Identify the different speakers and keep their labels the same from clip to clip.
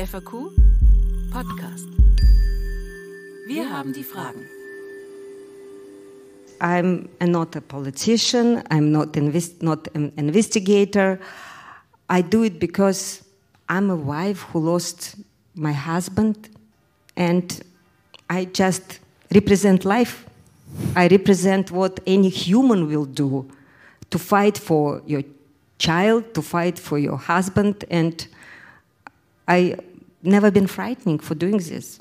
Speaker 1: FAQ Podcast. Wir haben die Fragen.
Speaker 2: I'm not a politician, I'm not an investigator. I do it because I'm a wife who lost my husband and I just represent life. I represent what any human will do to fight for your child, to fight for your husband, and I never been frightened for doing this.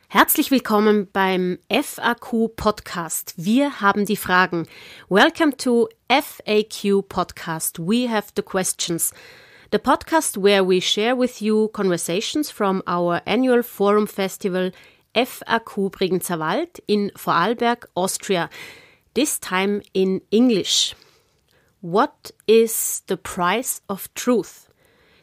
Speaker 3: Herzlich willkommen beim FAQ Podcast. Wir haben die Fragen. Welcome to FAQ Podcast. We have the questions. The podcast where we share with you conversations from our annual forum festival FAQ Bregenzerwald in Vorarlberg, Austria. This time in English. What is the price of truth?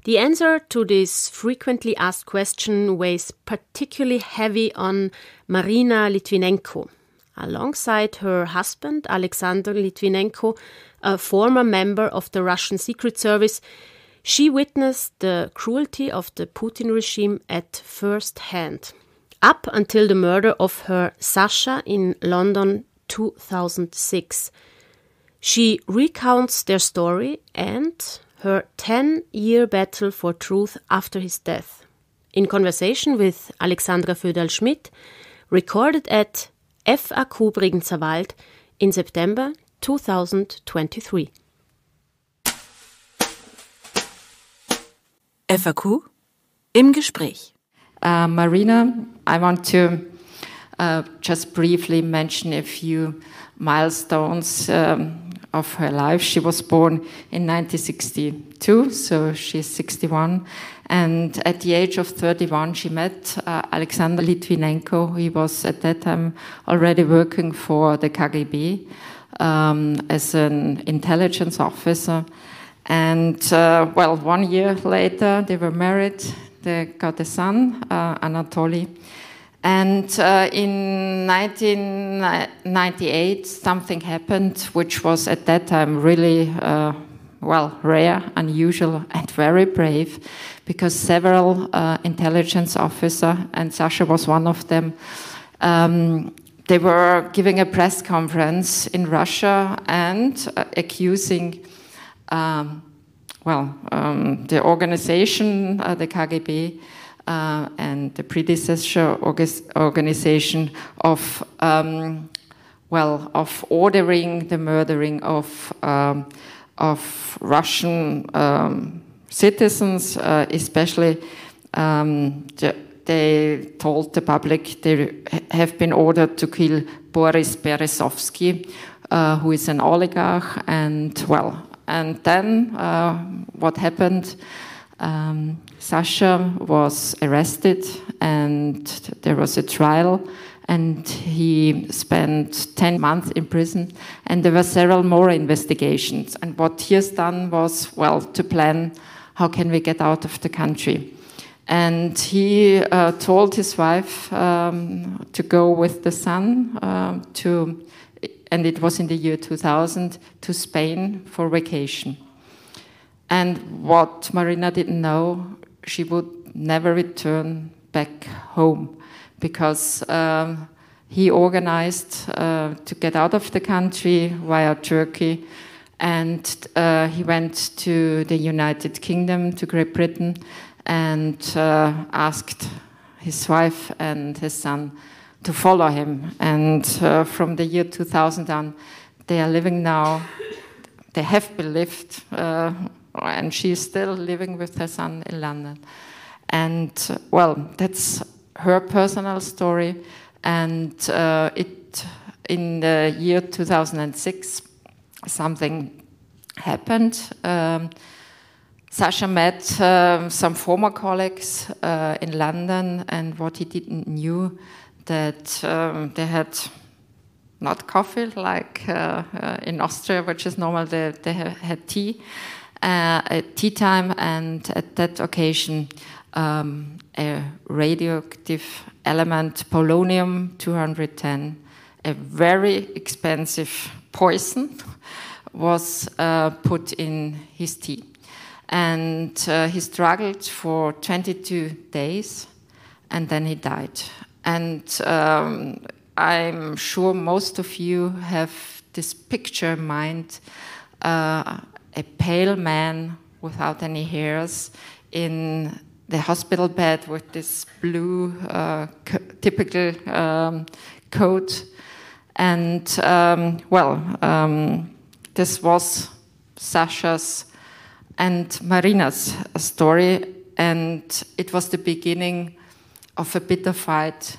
Speaker 3: The answer to this frequently asked question weighs particularly heavy on Marina Litwinenko. Alongside her husband, Alexander Litwinenko, a former member of the Russian Secret Service, she witnessed the cruelty of the Putin regime at first hand, up until the murder of her Sascha in London 2006. She recounts their story and her 10-year battle for truth after his death, in conversation with Alexandra Föderl-Schmid, recorded at FAQ Bregenzerwald in September 2023.
Speaker 1: FAQ im Gespräch.
Speaker 4: Marina, I want to just briefly mention a few milestones of her life. She was born in 1962, so she's 61. And at the age of 31, she met Alexander Litwinenko. He was at that time already working for the KGB as an intelligence officer. And, 1 year later, they were married. They got a son, Anatoly. And in 1998, something happened which was at that time really, rare, unusual, and very brave, because several intelligence officers, and Sascha was one of them, they were giving a press conference in Russia and accusing the organization, the KGB, and the predecessor organization of ordering the murdering of Russian citizens, especially they told the public they have been ordered to kill Boris Berezovsky, who is an oligarch, and then what happened? Sascha was arrested and there was a trial, and he spent 10 months in prison, and there were several more investigations. And what he has done was, to plan how can we get out of the country. And he told his wife to go with the son and it was in the year 2000, to Spain for vacation. And what Marina didn't know, she would never return back home, because he organized to get out of the country via Turkey, and he went to the United Kingdom, to Great Britain, and asked his wife and his son to follow him. And from the year 2000 on, they are living now, they have been lived, and she's still living with her son in London. And, that's her personal story. And in the year 2006, something happened. Sascha met some former colleagues in London, and what he didn't knew, that they had not coffee like in Austria, which is normal. They had tea at tea time, and at that occasion a radioactive element, polonium-210, a very expensive poison, was put in his tea. And he struggled for 22 days, and then he died. And I'm sure most of you have this picture in mind, a pale man without any hairs in the hospital bed with this blue typical coat. And, this was Sascha's and Marina's story, and it was the beginning of a bitter fight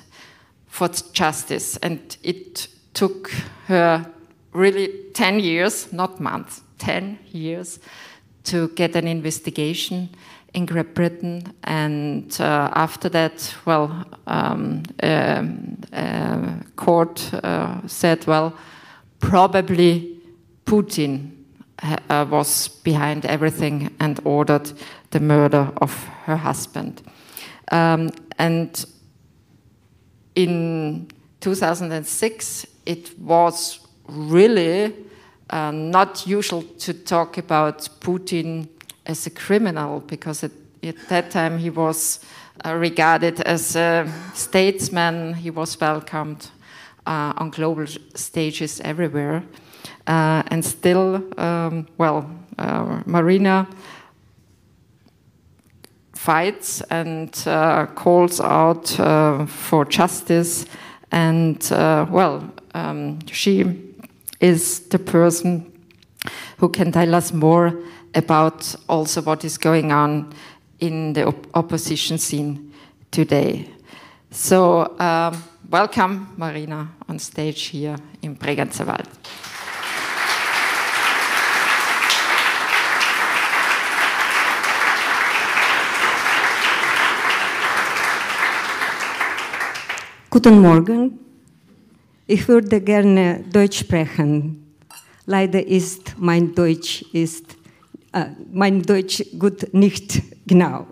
Speaker 4: for justice. And it took her really 10 years, not months, 10 years to get an investigation in Great Britain. And after that, court said, probably Putin was behind everything and ordered the murder of her husband. And in 2006, it was really not usual to talk about Putin as a criminal, because at that time he was regarded as a statesman. He was welcomed on global stages everywhere. And still, Marina fights and calls out for justice. And, she is the person who can tell us more about also what is going on in the opposition scene today. So, welcome, Marina, on stage here in Bregenzerwald.
Speaker 2: Guten Morgen. Ich würde gerne Deutsch sprechen. Leider ist mein Deutsch gut nicht genau.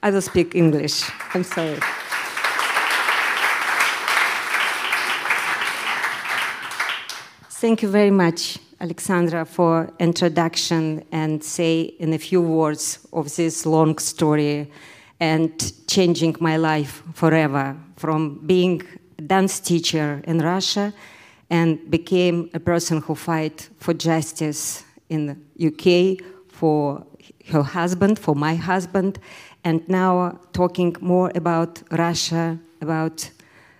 Speaker 2: I will speak English. I'm sorry. Thank you very much, Alexandra, for introduction and say in a few words of this long story and changing my life forever from being a dance teacher in Russia and became a person who fight for justice in the UK for her husband, for my husband, and now talking more about Russia, about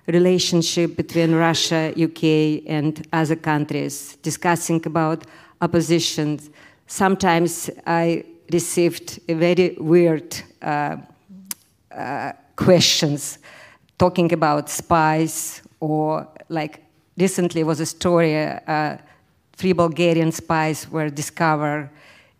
Speaker 2: relationship between Russia, UK, and other countries, discussing about oppositions. Sometimes I received a very weird questions, talking about spies, or like recently was a story, 3 Bulgarian spies were discovered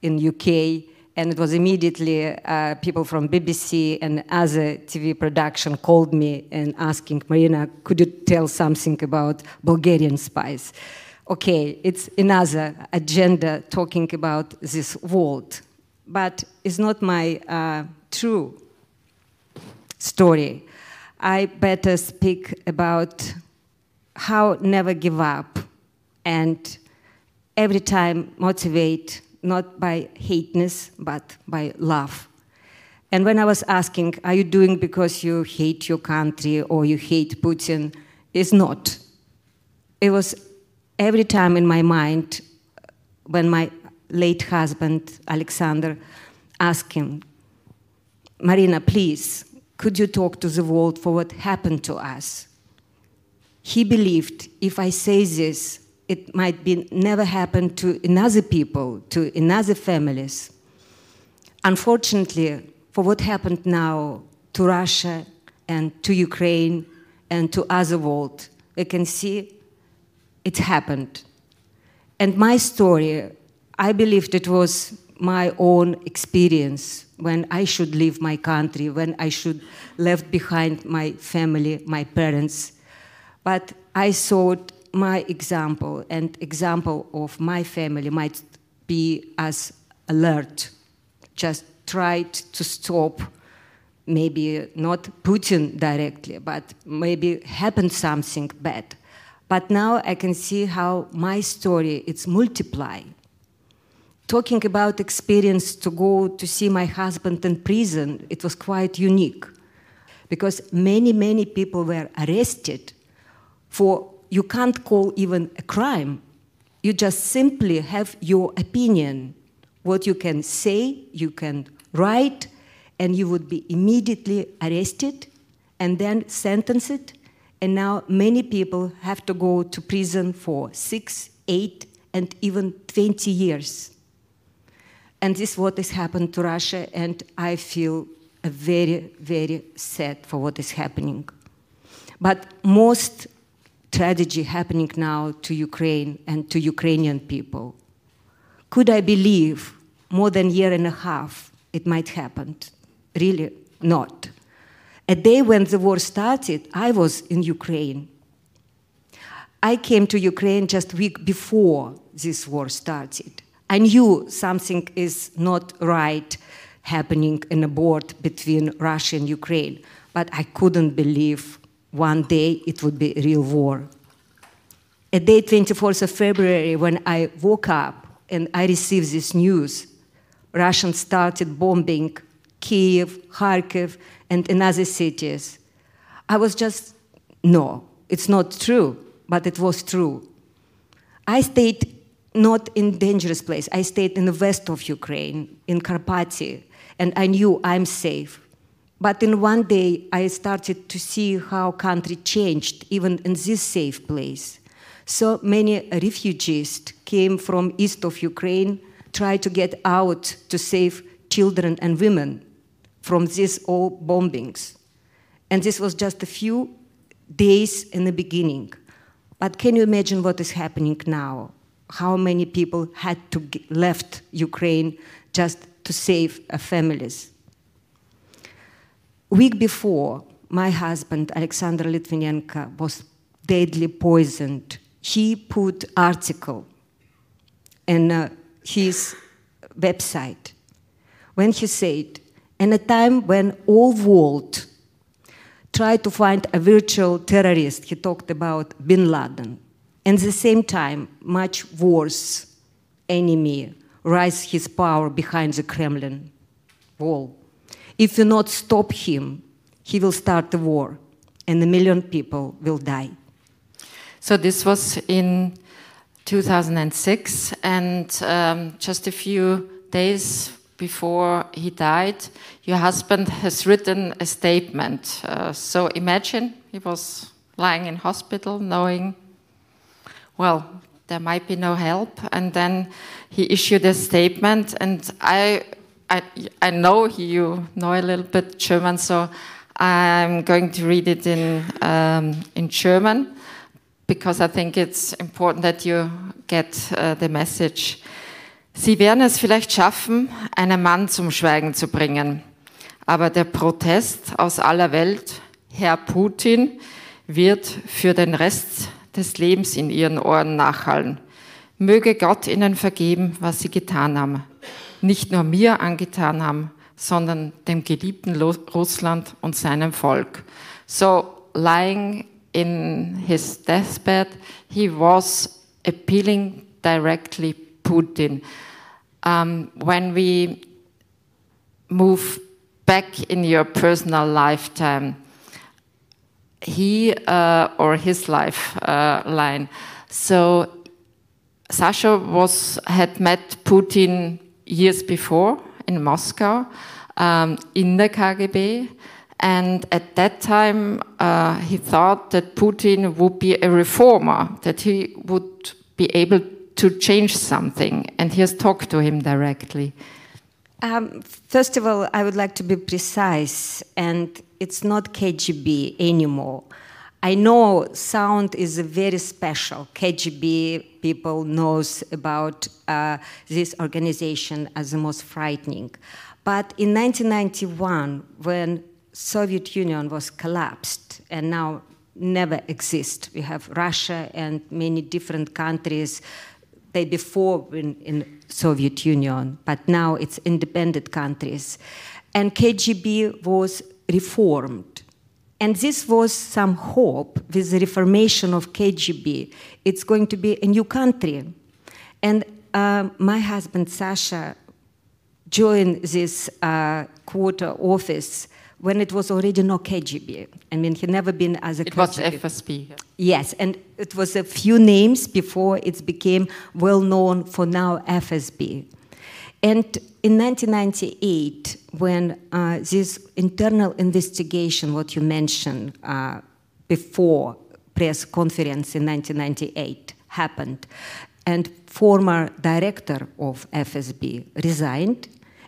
Speaker 2: in UK, and it was immediately people from BBC and other TV production called me and asking, Marina, could you tell something about Bulgarian spies? Okay, it's another agenda talking about this world, but it's not my true story. I better speak about how never give up and every time motivate, not by hateness, but by love. And when I was asking, are you doing because you hate your country or you hate Putin? It's not. It was every time in my mind when my late husband, Alexander, asked him, Marina, please, could you talk to the world for what happened to us? He believed if I say this, it might be never happen to another people, to another families. Unfortunately, for what happened now to Russia and to Ukraine and to other world, we can see it happened. And my story, I believed it was my own experience when I should leave my country, when I should left behind my family, my parents. But I thought my example and example of my family might be as alert, just tried to stop, maybe not Putin directly, but maybe happened something bad. But now I can see how my story, it's multiplied. talking about experience to go to see my husband in prison, it was quite unique because many people were arrested for, you can't call even a crime. You just simply have your opinion, what you can say, you can write, and you would be immediately arrested and then sentenced. And now many people have to go to prison for 6, 8, and even 20 years. And this is what has happened to Russia, and I feel very sad for what is happening. But most tragedy happening now to Ukraine and to Ukrainian people. Could I believe more than a year and a half it might happen? Really not. A day when the war started, I was in Ukraine. I came to Ukraine just a week before this war started. I knew something is not right happening in a border between Russia and Ukraine, but I couldn't believe one day it would be a real war. A day, 24th of February, when I woke up and I received this news, Russians started bombing Kiev, Kharkiv, and in other cities. I was just, no, it's not true, but it was true. I stayed not in dangerous place. I stayed in the west of Ukraine, in Carpathia, and I knew I'm safe. But in one day, I started to see how country changed, even in this safe place. So many refugees came from east of Ukraine, tried to get out to save children and women from these all bombings. And this was just a few days in the beginning. But can you imagine what is happening now? How many people had to left Ukraine just to save families? A week before, my husband, Alexandra Litwinenko, was deadly poisoned. He put article in his website when he said, in a time when all world tried to find a virtual terrorist, he talked about Bin Laden. And at the same time, much worse enemy rise his power behind the Kremlin wall. If you not stop him, he will start the war, and 1 million people will die.
Speaker 4: So this was in 2006, and just a few days before he died, your husband has written a statement. So imagine he was lying in hospital knowing, well, there might be no help, and then he issued a statement, and I know you know a little bit German, so I'm going to read it in German, because I think it's important that you get the message. Sie werden es vielleicht schaffen, einen Mann zum Schweigen zu bringen, aber der Protest aus aller Welt, Herr Putin, wird für den Rest des Lebens in ihren Ohren nachhallen. Möge Gott ihnen vergeben, was sie getan haben. Nicht nur mir angetan haben, sondern dem geliebten Russland und seinem Volk. So, lying in his deathbed, he was appealing directly Putin. When we move back in your personal lifetime, he or his lifeline. So Sascha had met Putin years before in Moscow, in the KGB, and at that time he thought that Putin would be a reformer, that he would be able to change something, and he has talked to him directly.
Speaker 2: First of all, I would like to be precise, and it's not KGB anymore. I know sound is very special. KGB people knows about this organization as the most frightening. But in 1991, when Soviet Union was collapsed and now never exist, we have Russia and many different countries. They before in Soviet Union, but now it's independent countries. And KGB was reformed. And this was some hope with the reformation of KGB. It's going to be a new country. And my husband, Sasha, joined this quarter office when it was already no KGB. I mean, he never been as a KGB.
Speaker 4: It was FSB.
Speaker 2: Yes, and it was a few names before it became well known for now FSB. And in 1998, when this internal investigation, what you mentioned before press conference in 1998 happened, and former director of FSB resigned,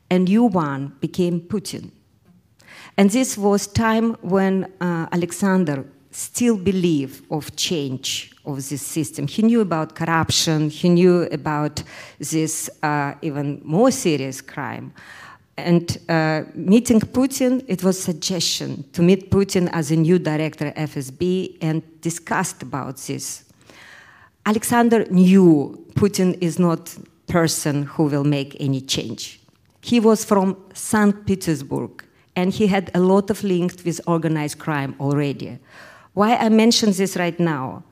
Speaker 2: and new one became Putin. And this was time when Alexander still believed of change of this system. He knew about corruption, he knew about this even more serious crime. And meeting Putin, it was suggestion to meet Putin as a new director FSB and discussed about this. Alexander knew Putin is not person who will make any change. He was from St. Petersburg, and he had a lot of links with organized crime already. Why I mention this right now?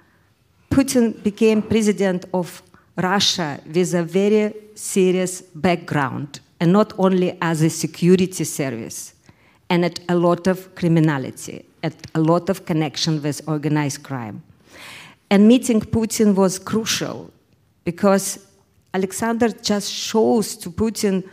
Speaker 2: Putin became president of Russia with a very serious background, and not only as a security service, and at a lot of criminality, at a lot of connection with organized crime. And meeting Putin was crucial because Alexander just shows to Putin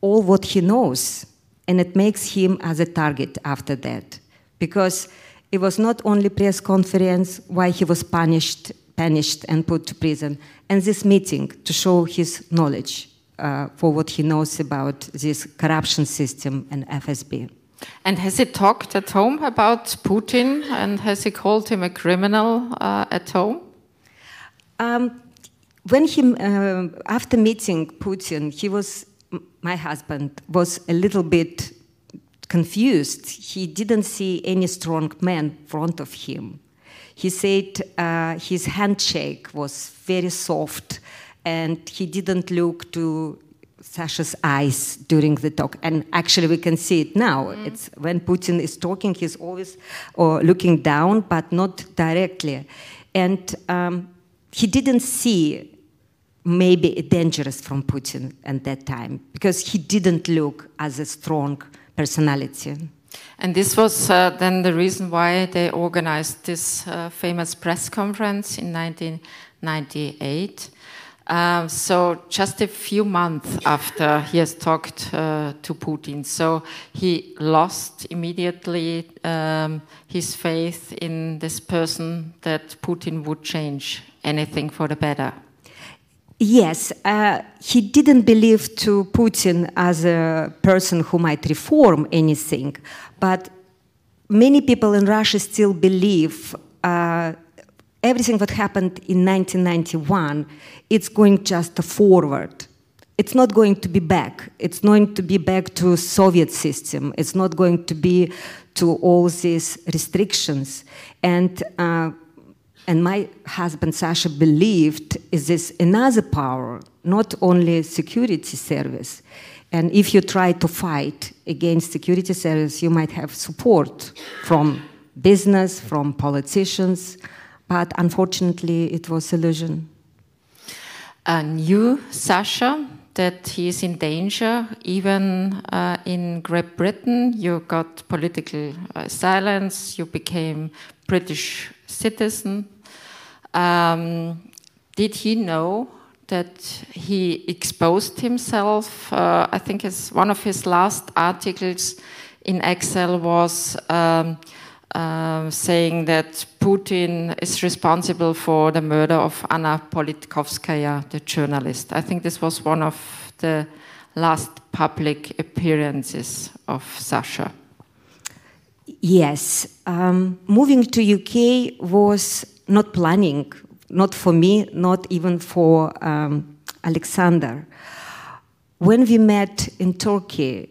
Speaker 2: all what he knows, and it makes him as a target after that. Because it was not only press conference why he was punished and put to prison, and this meeting to show his knowledge for what he knows about this corruption system and FSB.
Speaker 4: And has he talked at home about Putin, and has he called him a criminal at home?
Speaker 2: When he, after meeting Putin, my husband was a little bit confused. He didn't see any strong man in front of him. He said his handshake was very soft, and he didn't look to Sasha's eyes during the talk. And actually we can see it now. It's when Putin is talking, he's always looking down, but not directly. And he didn't see maybe dangerous from Putin at that time, because he didn't look as a strong personality.
Speaker 4: And this was then the reason why they organized this famous press conference in 1998. So just a few months after he has talked to Putin. So he lost immediately his faith in this person, that Putin would change anything for the better.
Speaker 2: Yes, he didn't believe to Putin as a person who might reform anything, but many people in Russia still believe everything that happened in 1991, it's going just forward. It's not going to be back. It's going to be back to Soviet system. It's not going to be to all these restrictions. And my husband, Sasha, believed is this another power, not only security service. And if you try to fight against security service, you might have support from business, from politicians, but unfortunately it was illusion.
Speaker 4: Knew Sasha that he is in danger, even in Great Britain. You got political asylum, you became British citizen. Did he know that he exposed himself? I think one of his last articles in Excel was saying that Putin is responsible for the murder of Anna Politkovskaya, the journalist. I think this was one of the last public appearances of Sasha.
Speaker 2: Yes. Moving to UK was not planning, not for me, not even for Alexander. When we met in Turkey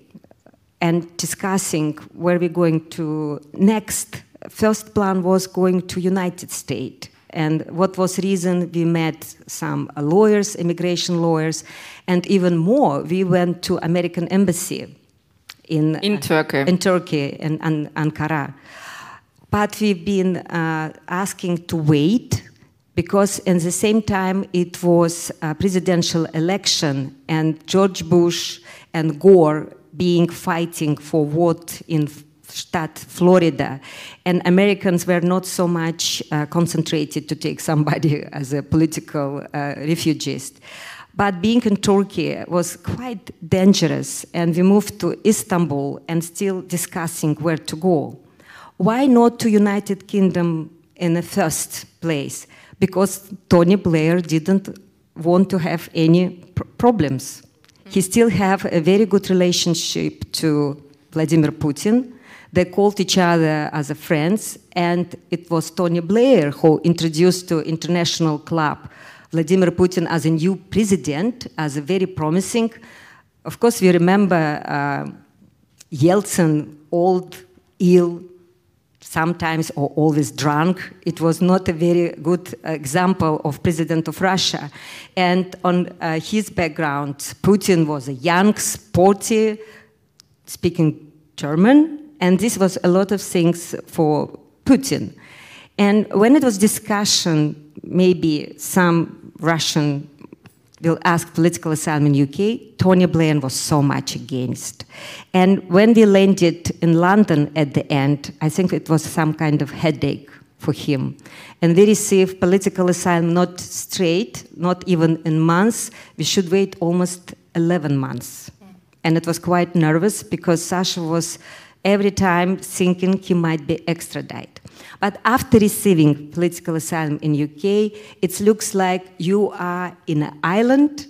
Speaker 2: and discussing where we're going to next, first plan was going to United States. And what was reason, we met some lawyers, immigration lawyers, and even more, we went to American embassy in Turkey, in Ankara. But we've been asking to wait because in the same time it was a presidential election and George Bush and Gore being fighting for vote in state Florida, and Americans were not so much concentrated to take somebody as a political refugee. But being in Turkey was quite dangerous, and we moved to Istanbul and still discussing where to go. Why not to United Kingdom in the first place? Because Tony Blair didn't want to have any problems. He still have a very good relationship to Vladimir Putin. They called each other as a friends, and it was Tony Blair who introduced to international club Vladimir Putin as a new president, as a very promising. Of course, we remember Yeltsin, old, ill, sometimes or always drunk. It was not a very good example of president of Russia. And on his background, Putin was a young, sporty, speaking German, and this was a lot of things for Putin. And when it was discussion, maybe some Russian will ask political asylum in UK, Tony Blair was so much against. And when we landed in London at the end, I think it was some kind of headache for him. And we received political asylum not straight, not even in months. We should wait almost 11 months. And it was quite nervous because Sascha was every time thinking he might be extradited. But after receiving political asylum in UK, it looks like you are in an island,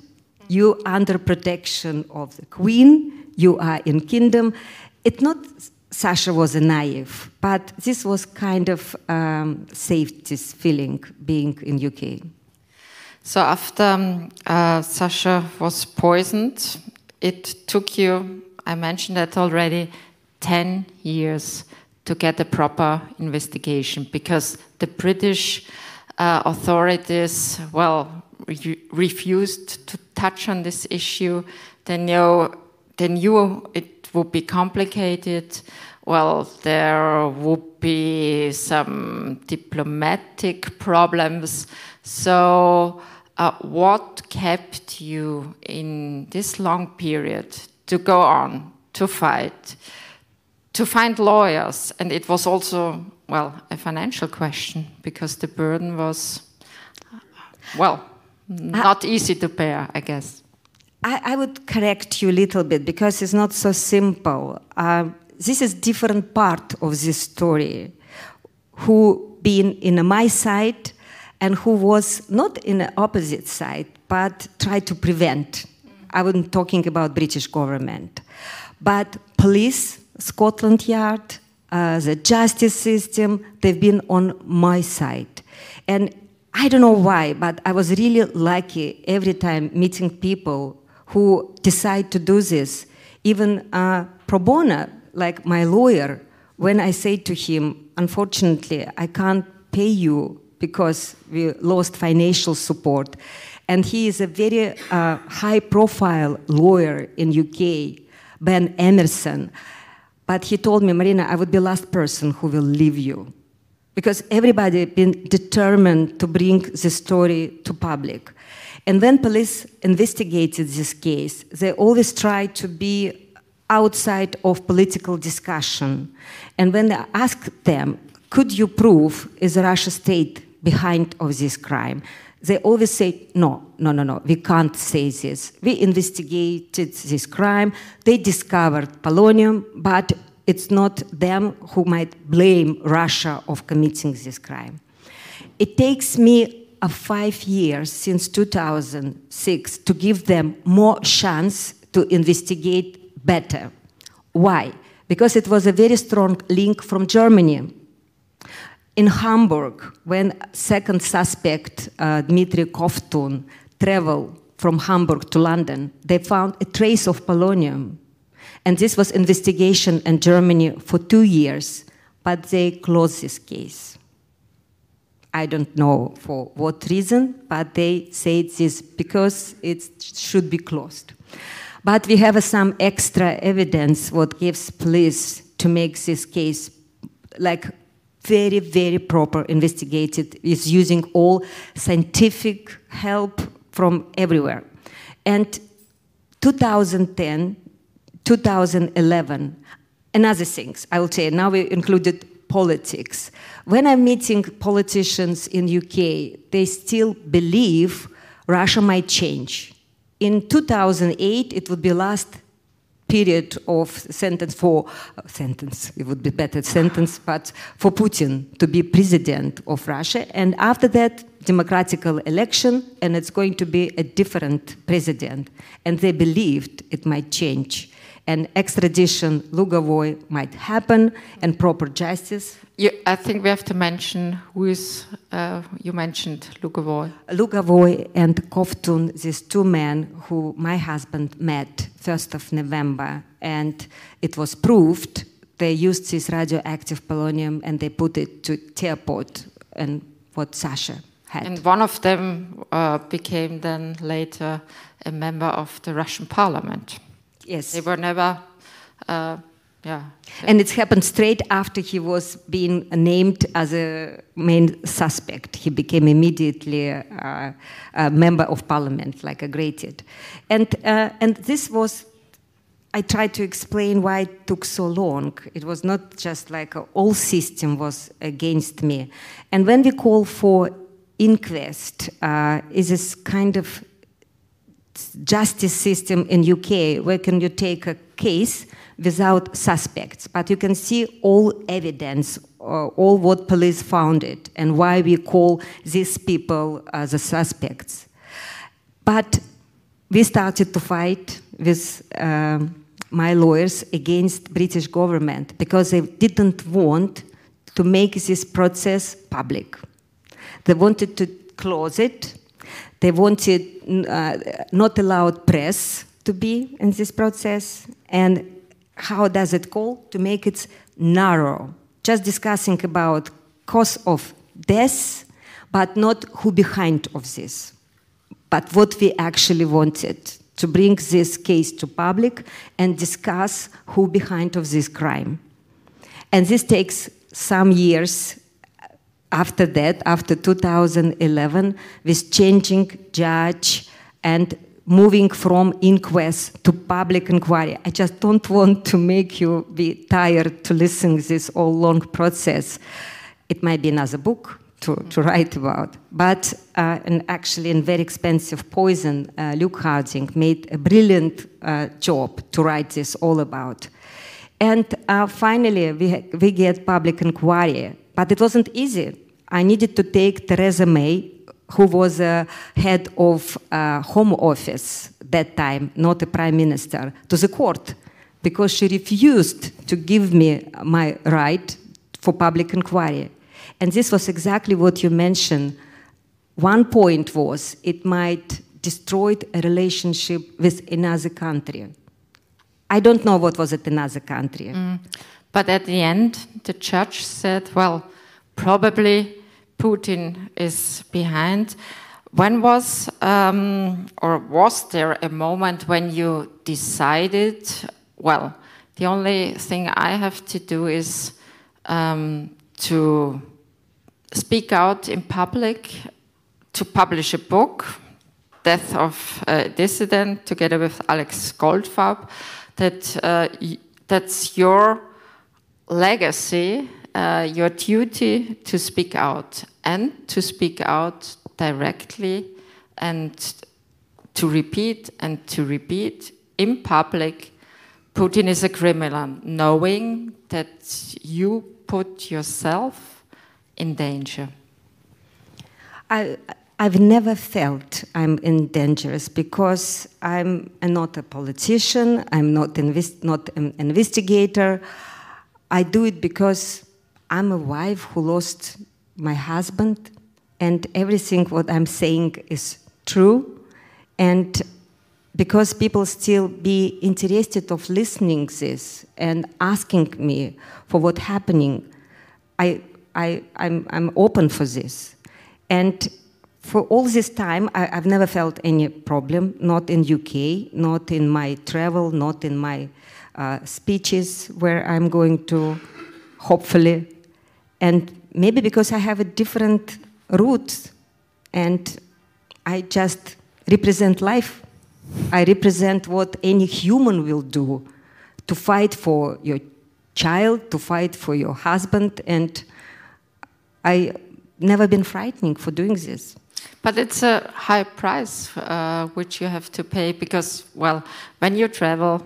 Speaker 2: you under protection of the Queen, you are in kingdom. It's not Sascha was a naive, but this was kind of safety feeling being in UK.
Speaker 4: So after Sascha was poisoned, it took you, I mentioned that already, 10 years to get a proper investigation, because the British authorities, refused to touch on this issue. They knew it would be complicated. Well, there would be some diplomatic problems. So what kept you in this long period to go on, to fight, to find lawyers? And it was also, a financial question, because the burden was, not easy to bear, I guess.
Speaker 2: I would correct you a little bit, because it's not so simple. This is different part of this story, who been in my side and who was not in the opposite side, but tried to prevent. I wasn't talking about British government. But police, Scotland Yard, the justice system, they've been on my side. And I don't know why, but I was really lucky every time meeting people who decide to do this. Even pro bono, like my lawyer, when I say to him, unfortunately, I can't pay you because we lost financial support. And he is a very high-profile lawyer in UK, Ben Emerson. But he told me, Marina, I would be the last person who will leave you. Because everybody had been determined to bring the story to public. And when police investigated this case, they always tried to be outside of political discussion. And when they asked them, could you prove is the Russian state behind of this crime? They always say, no, we can't say this. We investigated this crime. They discovered polonium, but it's not them who might blame Russia of committing this crime. It takes me 5 years since 2006 to give them more chance to investigate better. Why? Because it was a very strong link from Germany. In Hamburg, when second suspect, Dmitry Kovtun, traveled from Hamburg to London, they found a trace of polonium. And this was investigation in Germany for 2 years, but they closed this case. I don't know for what reason, but they said this because it should be closed. But we have some extra evidence what gives police to make this case like very, very proper investigated, is using all scientific help from everywhere. And 2010, 2011, and other things, I will say, now we included politics. When I'm meeting politicians in UK, they still believe Russia might change. In 2008, it would be last period of sentence, it would be better sentence, but for Putin to be president of Russia. And after that, democratic election, and it's going to be a different president. And they believed it might change. And extradition, Lugovoy, might happen, and proper justice.
Speaker 4: I think we have to mention who is, you mentioned Lugovoy.
Speaker 2: Lugovoy and Kovtun, these two men who my husband met 1st of November, and it was proved they used this radioactive polonium and they put it to teapot, and what Sascha had.
Speaker 4: And one of them became then later a member of the Russian parliament.
Speaker 2: Yes.
Speaker 4: They were never,
Speaker 2: And it happened straight after he was being named as a main suspect. He became immediately a member of parliament, like a graded. And this was, I tried to explain why it took so long. It was not just like a whole system was against me. And when we call for inquest, is this kind of justice system in UK where can you take a case without suspects, but you can see all evidence, all what police found it, and why we call these people the suspects. But we started to fight with my lawyers against British government because they didn't want to make this process public. They wanted to close it. They wanted not allowed press to be in this process. And how does it go? To make it narrow. Just discussing about cause of death, but not who behind of this. But what we actually wanted, to bring this case to public and discuss who behind of this crime. And this takes some years. After that, after 2011, with changing judge and moving from inquest to public inquiry. I just don't want to make you be tired to listen to this all long process. It might be another book to write about. But and actually, in very expensive Poison, Luke Harding made a brilliant job to write this all about. And finally, we get public inquiry. But it wasn't easy. I needed to take Theresa May, who was head of Home Office that time, not a prime minister, to the court because she refused to give me my right for public inquiry. And this was exactly what you mentioned. One point was it might destroy a relationship with another country. I don't know what was it another country.
Speaker 4: But at the end, the judge said, well, probably Putin is behind. When was, or was there a moment when you decided, well, the only thing I have to do is to speak out in public, to publish a book, Death of a Dissident, together with Alex Goldfarb, that's your legacy, your duty to speak out, and to speak out directly, and to repeat in public, Putin is a criminal, knowing that you put yourself in danger.
Speaker 2: I've never felt I'm in danger because I'm not a politician, I'm not an investigator. I do it because I'm a wife who lost my husband, and everything what I'm saying is true. And because people still be interested of listening this and asking me for what's happening, I'm open for this. And for all this time, I've never felt any problem, not in UK, not in my travel, not in my speeches where I'm going to, hopefully. And maybe because I have a different roots, and I just represent life. I represent what any human will do, to fight for your child, to fight for your husband, and I never been frightened for doing this.
Speaker 4: But it's a high price which you have to pay because, well, when you travel,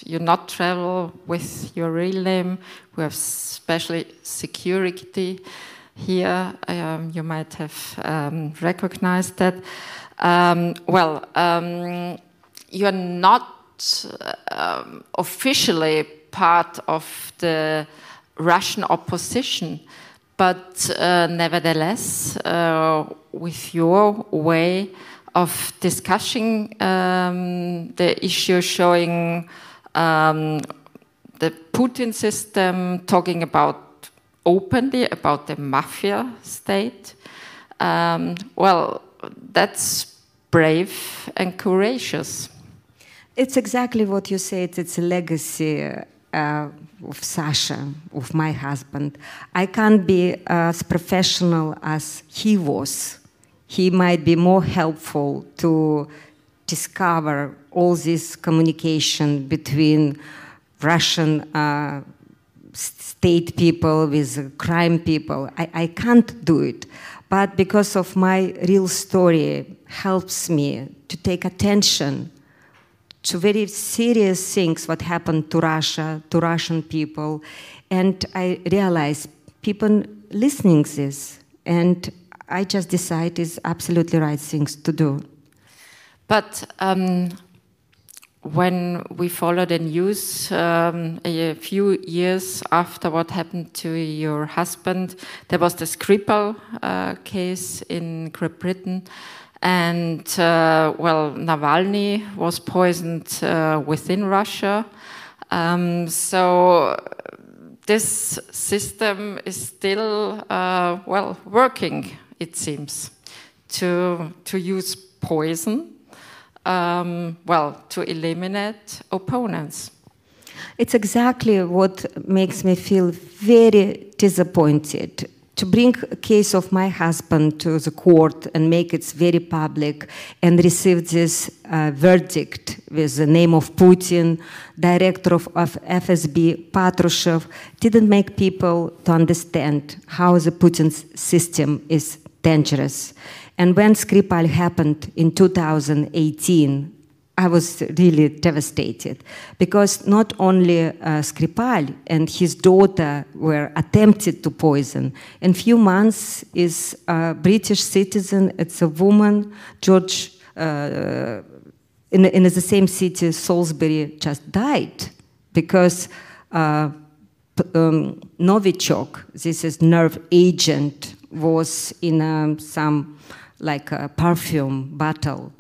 Speaker 4: you not travel with your real name. We have especially security here. You might have recognized that. You're not officially part of the Russian opposition, but nevertheless, with your way of discussing the issue, showing the Putin system, talking openly about the mafia state, that's brave and courageous.
Speaker 2: It's exactly what you said. It's a legacy of Sascha, of my husband. I can't be as professional as he was. He might be more helpful to discover all this communication between Russian state people with crime people. I can't do it. But because of my real story helps me to take attention to very serious things what happened to Russia, to Russian people. And I realize people listening this, and I just decide it's absolutely right things to do.
Speaker 4: But when we follow the news a few years after what happened to your husband, there was the Skripal case in Great Britain. And, Navalny was poisoned within Russia. So this system is still, working, it seems, to use poison, to eliminate opponents.
Speaker 2: It's exactly what makes me feel very disappointed. To bring a case of my husband to the court and make it very public and receive this verdict with the name of Putin, director of FSB, Patrushev, didn't make people to understand how the Putin system is dangerous. And when Skripal happened in 2018, I was really devastated because not only Skripal and his daughter were attempted to poison. In few months, is a British citizen. It's a woman, George, in the same city, Salisbury, just died because Novichok, this is nerve agent, was in some like a perfume bottle,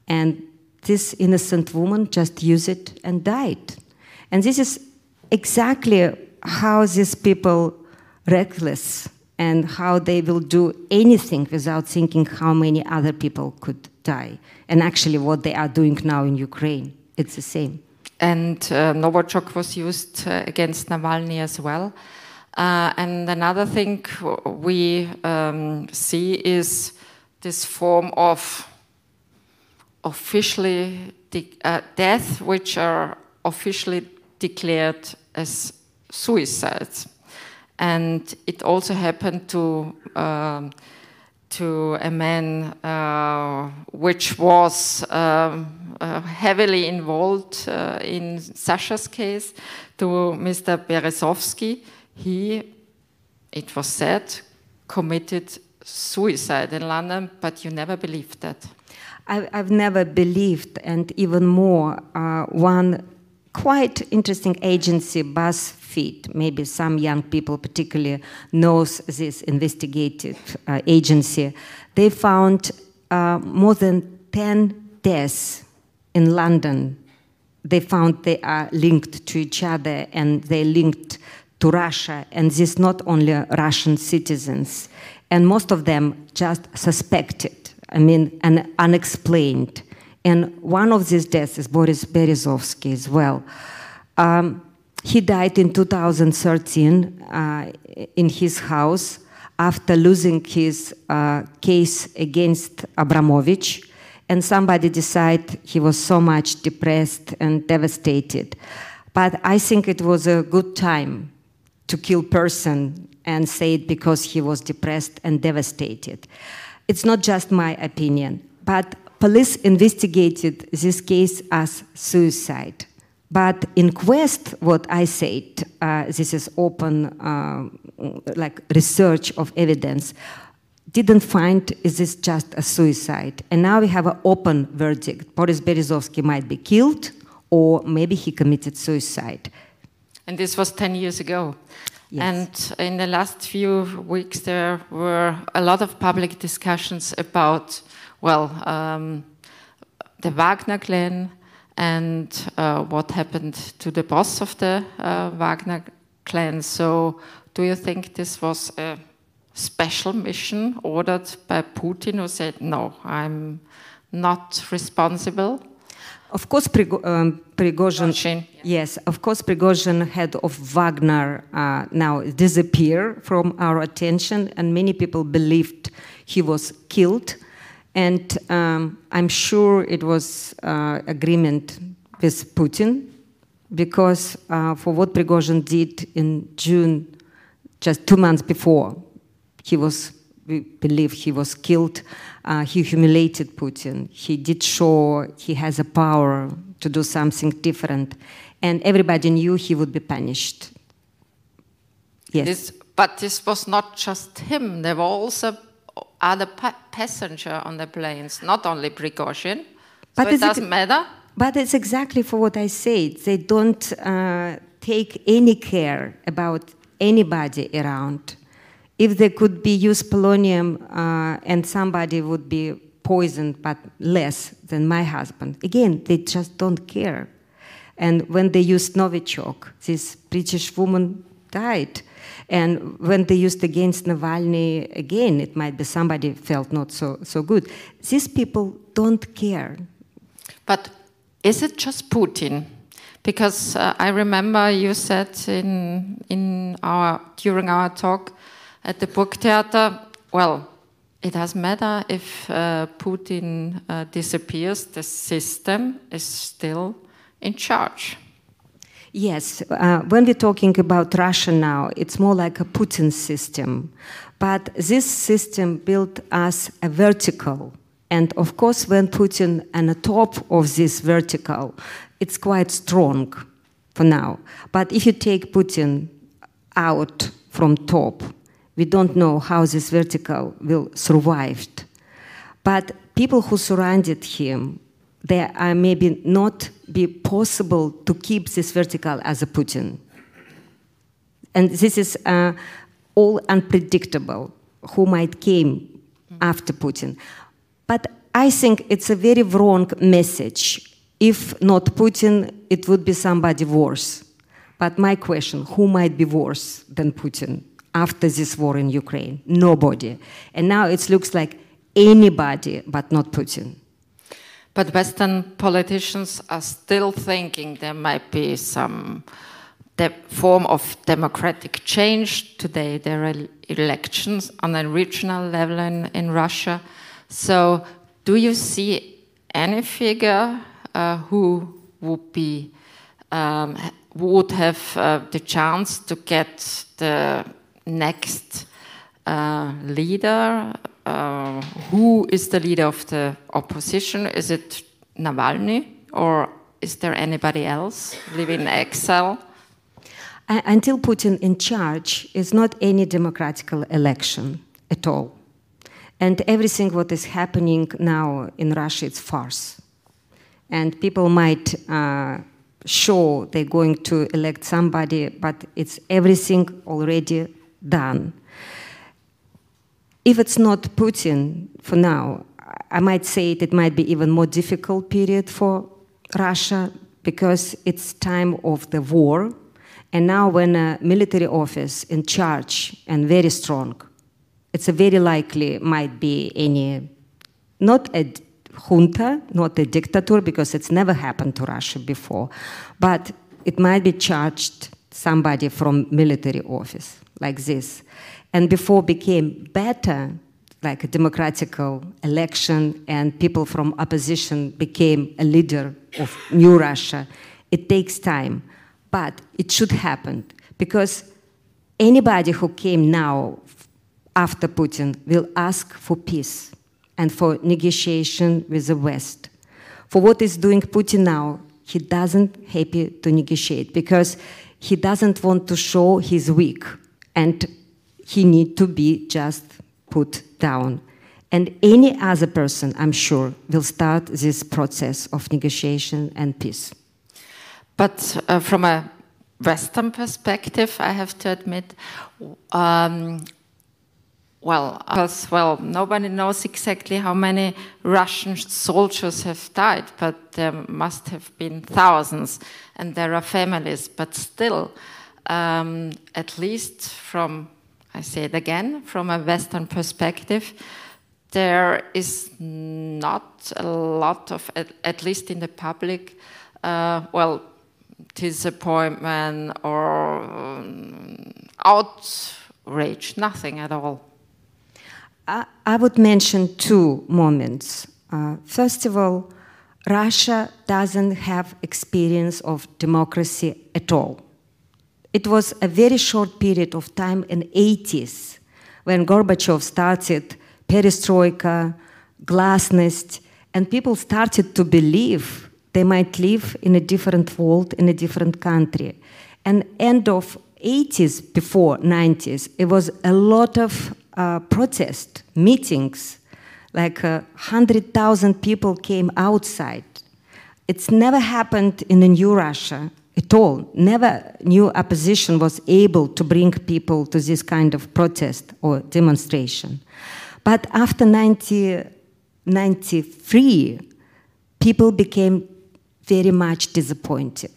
Speaker 2: and this innocent woman just used it and died. And this is exactly how these people reckless and how they will do anything without thinking how many other people could die. And actually what they are doing now in Ukraine, it's the same.
Speaker 4: And Novichok was used against Navalny as well. And another thing we see is this form of officially death, which are officially declared as suicides, and it also happened to a man which was heavily involved in Sascha's case, to Mr. Berezovsky. He, it was said, committed suicide in London, but you never believed that.
Speaker 2: I've never believed, and even more, one quite interesting agency, BuzzFeed, maybe some young people particularly knows this investigative agency. They found more than 10 deaths in London. They found they are linked to each other and they linked to Russia, and this not only Russian citizens, and most of them just suspected. And unexplained. And one of these deaths is Boris Berezovsky as well. He died in 2013 in his house after losing his case against Abramovich, and somebody decided he was so much depressed and devastated. But I think it was a good time to kill person and say it because he was depressed and devastated. It's not just my opinion, but police investigated this case as suicide. But in Quest, what I said, this is open, like research of evidence, didn't find is this just a suicide. And now we have an open verdict. Boris Berezovsky might be killed, or maybe he committed suicide.
Speaker 4: And this was 10 years ago.
Speaker 2: Yes.
Speaker 4: And in the last few weeks, there were a lot of public discussions about, the Wagner clan and what happened to the boss of the Wagner clan. So do you think this was a special mission ordered by Putin, who said, no, I'm not responsible?
Speaker 2: Of course, Prigozhin, yes, of course, Prigozhin, head of Wagner, now disappeared from our attention, and many people believed he was killed. And I'm sure it was agreement with Putin, because for what Prigozhin did in June, just 2 months before, we believe he was killed. He humiliated Putin. He did show he has a power to do something different. And everybody knew he would be punished. Yes.
Speaker 4: But this was not just him. There were also other passengers on the planes, not only Prigozhin. So it doesn't matter?
Speaker 2: But it's exactly for what I said. They don't take any care about anybody around. If they could be used polonium and somebody would be poisoned, but less than my husband, again, they just don't care. And when they used Novichok, this British woman died. And when they used against Navalny, again, it might be somebody felt not so good. These people don't care.
Speaker 4: But is it just Putin? Because I remember you said during our talk at the Burgtheater, it doesn't matter if Putin disappears, the system is still in charge.
Speaker 2: Yes, when we're talking about Russia now, it's more like a Putin system. But this system built as a vertical. And of course, when Putin on the top of this vertical, it's quite strong for now. But if you take Putin out from top, we don't know how this vertical will survive. But people who surrounded him, there are maybe not be possible to keep this vertical as a Putin. And this is all unpredictable, who might came after Putin. But I think it's a very wrong message. If not Putin, it would be somebody worse. But my question, who might be worse than Putin after this war in Ukraine? Nobody. And now it looks like anybody, but not Putin.
Speaker 4: But Western politicians are still thinking there might be some form of democratic change. Today there are elections on a regional level in Russia. So do you see any figure who would have the chance to get the next leader? Who is the leader of the opposition? Is it Navalny, or is there anybody else living in exile?
Speaker 2: Until Putin in charge, is not any democratic election at all. And everything what is happening now in Russia is farce. And people might show they're going to elect somebody, but it's everything already done. If it's not Putin for now, I might say it might be even more difficult period for Russia, because it's time of the war. And now when a military office in charge and very strong, it's a very likely might be not a junta, not a dictator, because it's never happened to Russia before, but it might be charged somebody from military office, like this. And before became better, like a democratical election, and people from opposition became a leader of new Russia, it takes time. But it should happen, because anybody who came now after Putin will ask for peace and for negotiation with the West. For what is doing Putin now, he doesn't happy to negotiate, because he doesn't want to show he's weak, and he need to be just put down. And any other person, I'm sure, will start this process of negotiation and peace.
Speaker 4: But from a Western perspective, I have to admit, nobody knows exactly how many Russian soldiers have died, but there must have been thousands, and there are families. But still, at least from, I say it again, from a Western perspective, there is not a lot of, at least in the public, disappointment or outrage, nothing at all.
Speaker 2: I would mention two moments. First of all, Russia doesn't have experience of democracy at all. It was a very short period of time in the 80s when Gorbachev started perestroika, glasnost, and people started to believe they might live in a different world, in a different country. And end of 80s, before 90s, it was a lot of protest, meetings, like 100,000 people came outside. It's never happened in a new Russia at all. Never new opposition was able to bring people to this kind of protest or demonstration. But after 1993, people became very much disappointed.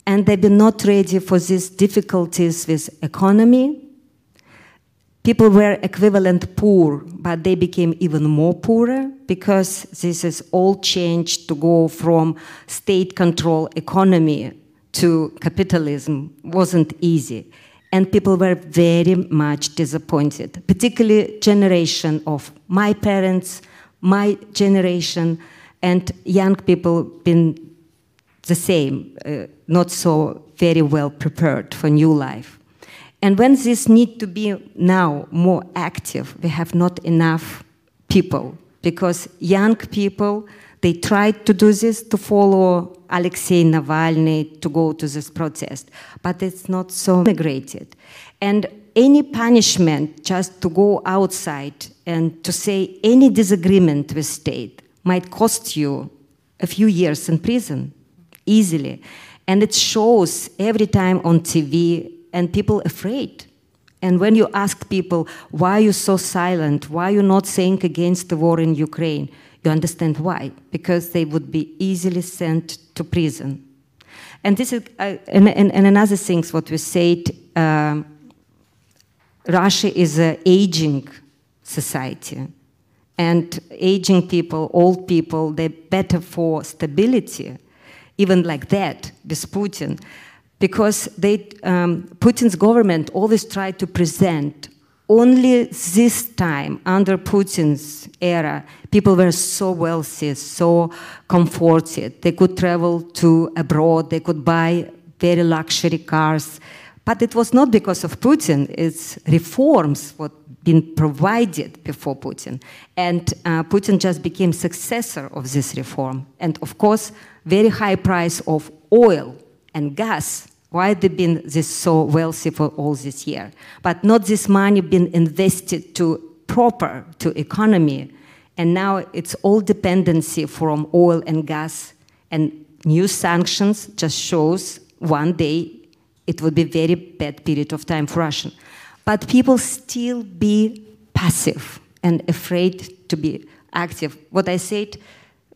Speaker 2: And they were not ready for these difficulties with economy. People were equivalent poor, but they became even more poorer, because this is all changed to go from state control economy to capitalism wasn't easy. And people were very much disappointed, particularly generation of my parents, my generation, and young people been the same, not so very well prepared for new life. And when this need to be now more active, we have not enough people, because young people, they tried to do this, to follow Alexei Navalny, to go to this protest, but it's not so integrated. And any punishment just to go outside and to say any disagreement with state might cost you a few years in prison, easily. And it shows every time on TV, and people afraid. And when you ask people, why are you so silent? Why are you not saying against the war in Ukraine? You understand why. Because they would be easily sent to prison. And this is, and another thing, what we said, Russia is an aging society. And aging people, old people, they're better for stability, even like that, with Putin. Because Putin's government always tried to present only this time, under Putin's era, people were so wealthy, so comforted. They could travel to abroad, they could buy very luxury cars. But it was not because of Putin, it's reforms what been provided before Putin. And Putin just became successor of this reform. And of course, very high price of oil and gas. Why they been this so wealthy for all this year? But not this money been invested to economy. And now it's all dependency from oil and gas. And new sanctions just shows one day it will be very bad period of time for Russia. But people still be passive and afraid to be active. What I said,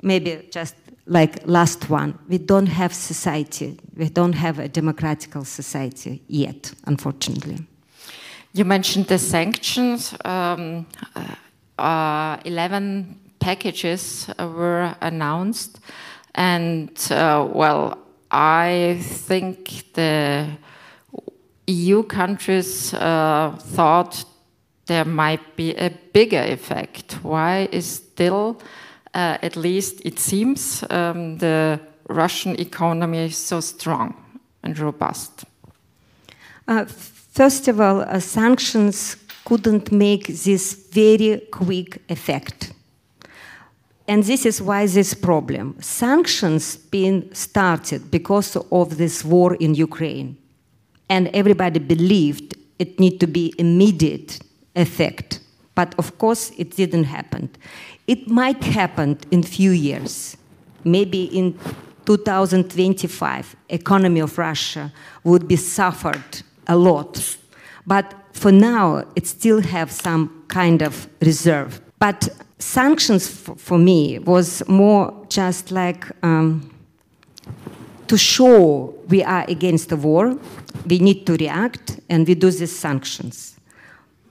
Speaker 2: maybe just like last one, we don't have society. We don't have a democratical society yet, unfortunately.
Speaker 4: You mentioned the sanctions. 11 packages were announced. And, I think the EU countries thought there might be a bigger effect. Why is still, at least it seems, the Russian economy so strong and robust?
Speaker 2: First of all, sanctions couldn't make this very quick effect. And this is why this problem. Sanctions been started because of this war in Ukraine. And everybody believed it need to be immediate effect. But of course, it didn't happen. It might happen in few years. Maybe in 2025, economy of Russia would be suffered a lot. But for now, it still have some kind of reserve. But sanctions for me was more just like to show we are against the war, we need to react, and we do these sanctions.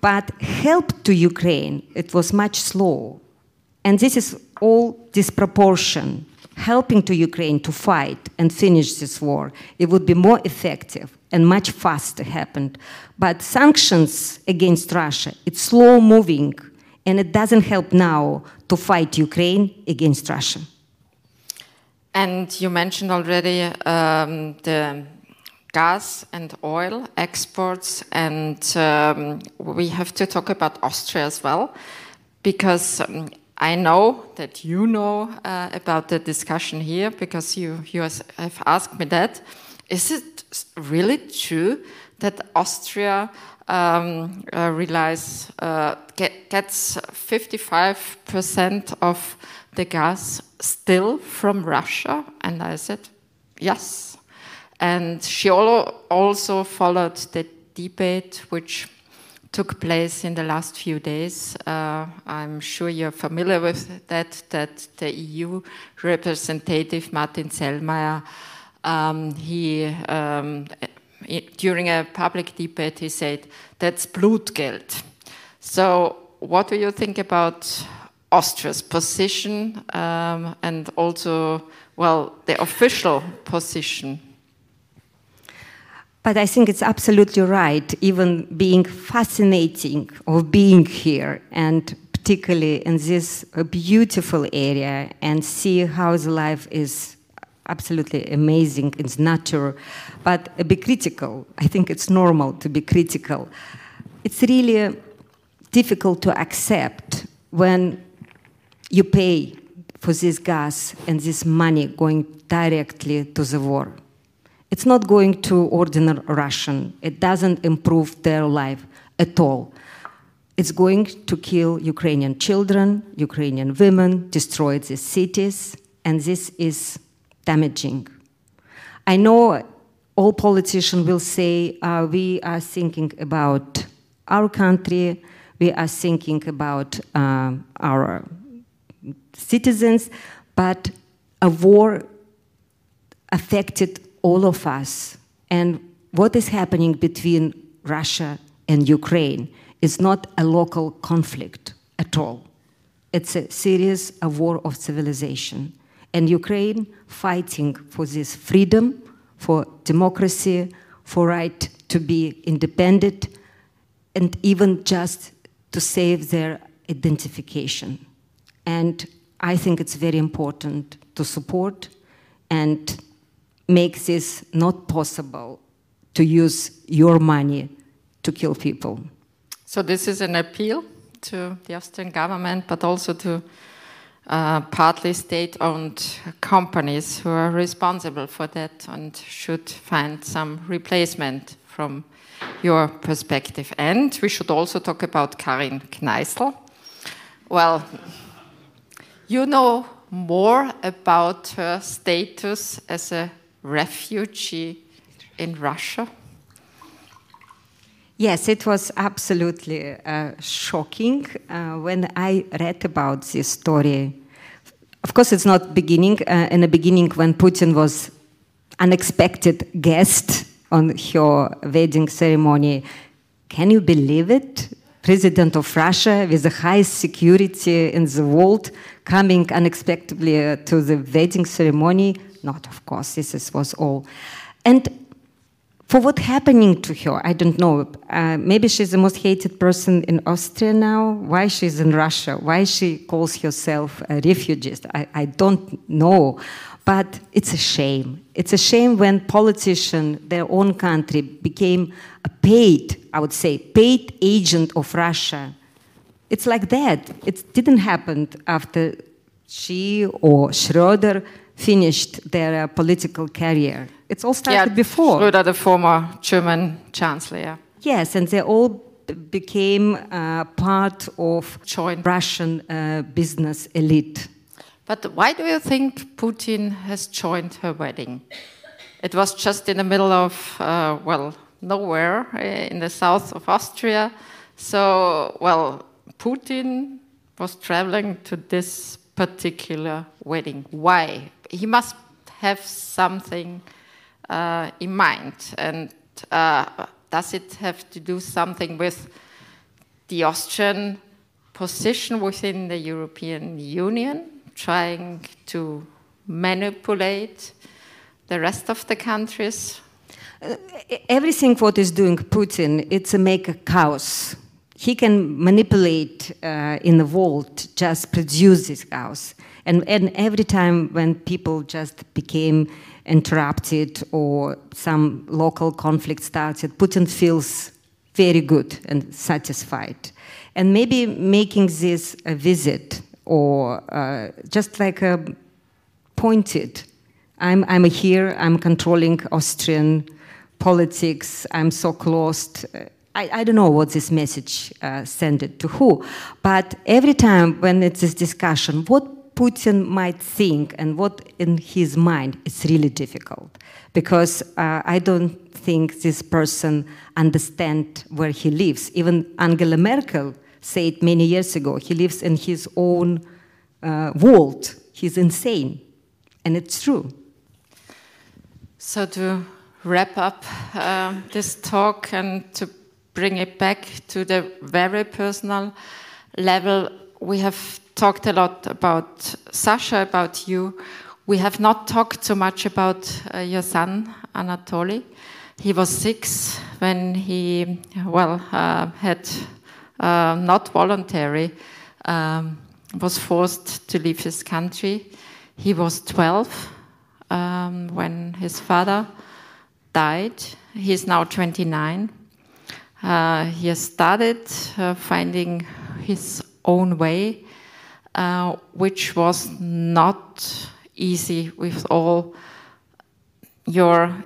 Speaker 2: But help to Ukraine, it was much slow. And this is all disproportion. Helping to Ukraine to fight and finish this war, it would be more effective and much faster happened. But sanctions against Russia, it's slow moving, and it doesn't help now to fight Ukraine against Russia.
Speaker 4: And you mentioned already the gas and oil exports, and we have to talk about Austria as well, because I know that you know about the discussion here, because you have asked me that. Is it really true that Austria gets 55% of the gas still from Russia? And I said, yes. And she also followed the debate which took place in the last few days. I'm sure you're familiar with that the EU representative Martin Selmayr, during a public debate, he said, that's Blutgeld. So what do you think about Austria's position and also, well, the official position?
Speaker 2: But I think it's absolutely right, even being fascinating of being here, and particularly in this beautiful area, and see how the life is absolutely amazing, it's nature, but be critical. I think it's normal to be critical. It's really difficult to accept when you pay for this gas and this money going directly to the war. It's not going to ordinary Russian. It doesn't improve their life at all. It's going to kill Ukrainian children, Ukrainian women, destroy the cities, and this is damaging. I know all politicians will say we are thinking about our country, we are thinking about our citizens, but a war affected all of us. And what is happening between Russia and Ukraine is not a local conflict at all. It's a serious war of civilization. And Ukraine fighting for this freedom, for democracy, for right to be independent, and even just to save their identification. And I think it's very important to support and make this not possible to use your money to kill people.
Speaker 4: So this is an appeal to the Austrian government, but also to partly state-owned companies who are responsible for that and should find some replacement from your perspective. And we should also talk about Karin Kneißl. Well, you know more about her status as a refugee in Russia?
Speaker 2: Yes, it was absolutely shocking when I read about this story. Of course, it's not beginning. In the beginning, when Putin was unexpected guest on her wedding ceremony, can you believe it? President of Russia with the highest security in the world coming unexpectedly to the wedding ceremony. not, of course. This was all. And for what happening to her, I don't know. Maybe she's the most hated person in Austria now. Why she's in Russia? Why she calls herself a refugee? I don't know. But it's a shame. It's a shame when politicians, their own country, became a paid agent of Russia. It's like that. It didn't happen after she or Schröder finished their political career. It's all started before.
Speaker 4: Schröder, the former German chancellor.
Speaker 2: Yes, and they all became part of
Speaker 4: Joined
Speaker 2: Russian business elite.
Speaker 4: But why do you think Putin has joined her wedding? It was just in the middle of, nowhere in the south of Austria. So, Putin was traveling to this particular wedding. Why? He must have something in mind. And does it have to do something with the Austrian position within the European Union, trying to manipulate the rest of the countries?
Speaker 2: Everything what is doing Putin, it's a make a chaos. He can manipulate in the world, just produce this chaos. And every time when people just became interrupted or some local conflict started, Putin feels very good and satisfied. And maybe making this a visit or just like a pointed, I'm here, I'm controlling Austrian politics, I'm so close. I don't know what this message sent it to who, but every time when it's this discussion, what Putin might think and what in his mind, it's really difficult because I don't think this person understands where he lives. Even Angela Merkel said many years ago, he lives in his own world. He's insane, and it's true.
Speaker 4: So to wrap up this talk and to bring it back to the very personal level, we have talked a lot about Sascha, about you. We have not talked so much about your son, Anatoly. He was 6 when he, had not voluntary, was forced to leave his country. He was 12 when his father died. He is now 29. He has started finding his own way, which was not easy with all your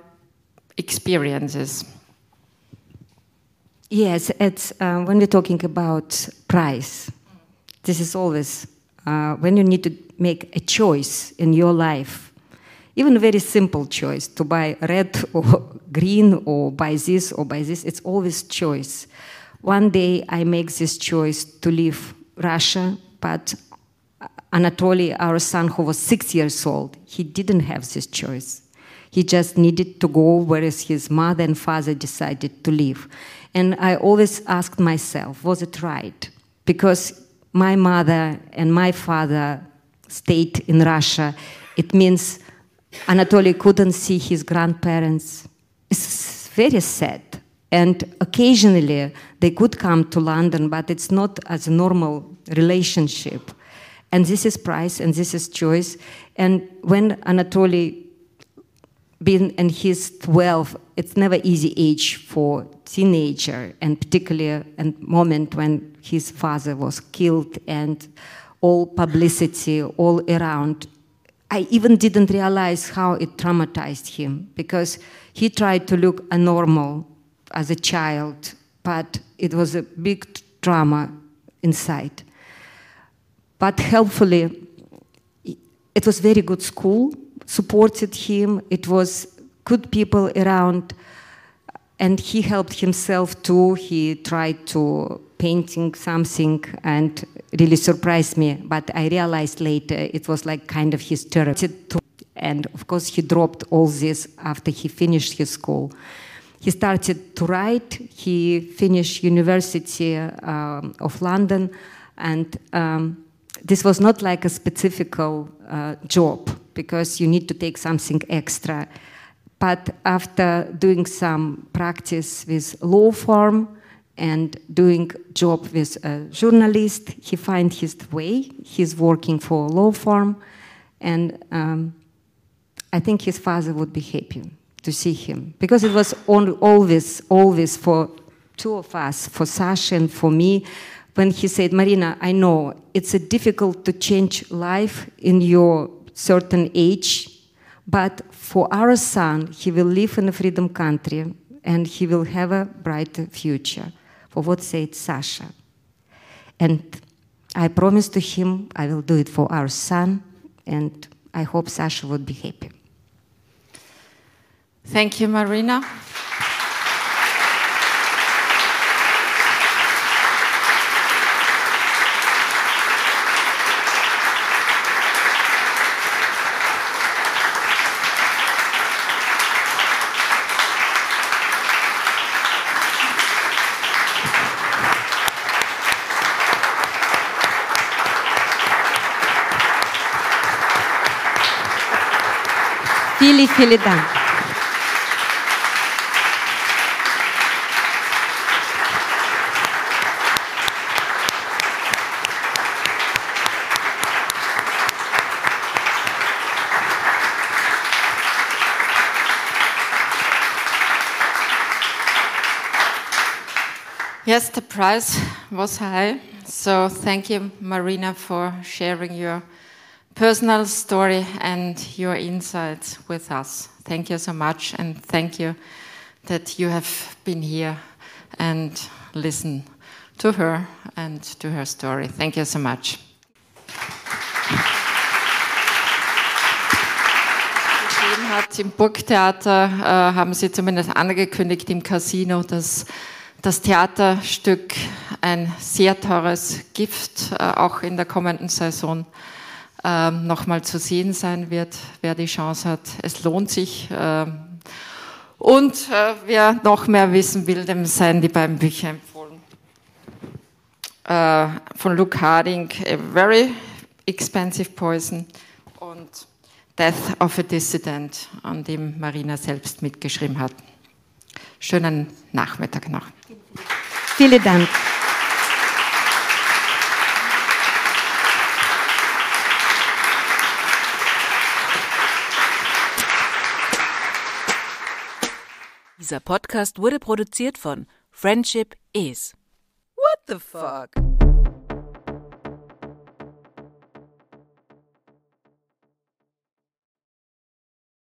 Speaker 4: experiences.
Speaker 2: Yes, it's when we're talking about price, this is always when you need to make a choice in your life, even a very simple choice to buy red or green or buy this or buy this, it's always choice. One day I make this choice to leave Russia, but Anatoly, our son, who was 6 years old, he didn't have this choice. He just needed to go, whereas his mother and father decided to leave. And I always asked myself, was it right? Because my mother and my father stayed in Russia. It means Anatoly couldn't see his grandparents. It's very sad. And occasionally they could come to London, but it's not as a normal relationship. And this is price and this is choice. And when Anatoly been in his 12, it's never easy age for teenager, and particularly a moment when his father was killed and all publicity all around. I even didn't realize how it traumatized him because he tried to look normal as a child, but it was a big trauma inside. But helpfully, it was very good school, supported him, it was good people around, and he helped himself too. He tried to painting something and really surprised me, but I realized later it was like kind of his therapy. And of course he dropped all this after he finished his school. He started to write, he finished University of London, and this was not like a specific job. because you need to take something extra. But after doing some practice with law firm and doing job with a journalist, he finds his way. He's working for a law firm, and I think his father would be happy to see him, because it was always for two of us, for Sasha and for me, when he said, Marina, I know it's difficult to change life in your certain age, but for our son, he will live in a freedom country and he will have a brighter future. For what said Sasha. And I promised to him I will do it for our son, and I hope Sasha would be happy.
Speaker 4: Thank you, Marina.
Speaker 2: Vielen Dank.
Speaker 4: Yes, the price was high, so thank you, Marina, for sharing your personal story and your insights with us. Thank you so much, and thank you that you have been here and listened to her and to her story. Thank you so much. Gesehen hat, im Burgtheater haben sie zumindest angekündigt im Casino, dass das Theaterstück ein sehr teures Gift auch in der kommenden Saison nochmal zu sehen sein wird, wer die Chance hat. Es lohnt sich. Und wer noch mehr wissen will, dem seien die beiden Bücher empfohlen. Von Luke Harding, A Very Expensive Poison, und Death of a Dissident, an dem Marina selbst mitgeschrieben hat. Schönen Nachmittag noch.
Speaker 2: Vielen Dank.
Speaker 1: Dieser Podcast wurde produziert von Friendship Is.
Speaker 5: What the fuck?